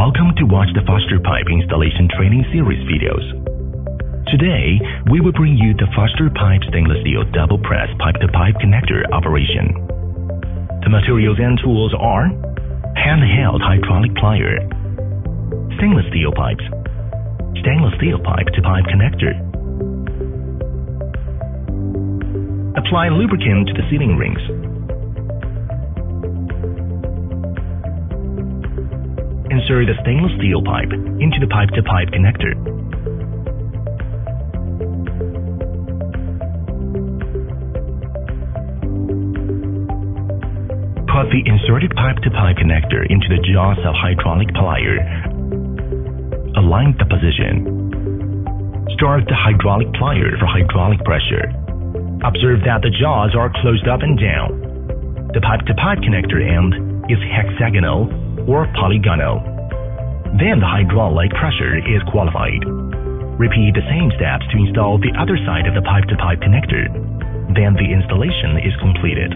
Welcome to watch the FSTpipe installation training series videos. Today, we will bring you the FSTpipe stainless steel double press pipe-to-pipe connector operation. The materials and tools are handheld hydraulic plier, stainless steel pipes, stainless steel pipe-to-pipe connector. Apply lubricant to the sealing rings. Insert the stainless steel pipe into the pipe-to-pipe connector. Put the inserted pipe-to-pipe connector into the jaws of hydraulic plier. Align the position. Start the hydraulic plier for hydraulic pressure. Observe that the jaws are closed up and down. The pipe-to-pipe connector end is hexagonal or polygonal. Then the hydraulic pressure is qualified. Repeat the same steps to install the other side of the pipe-to-pipe connector. Then the installation is completed.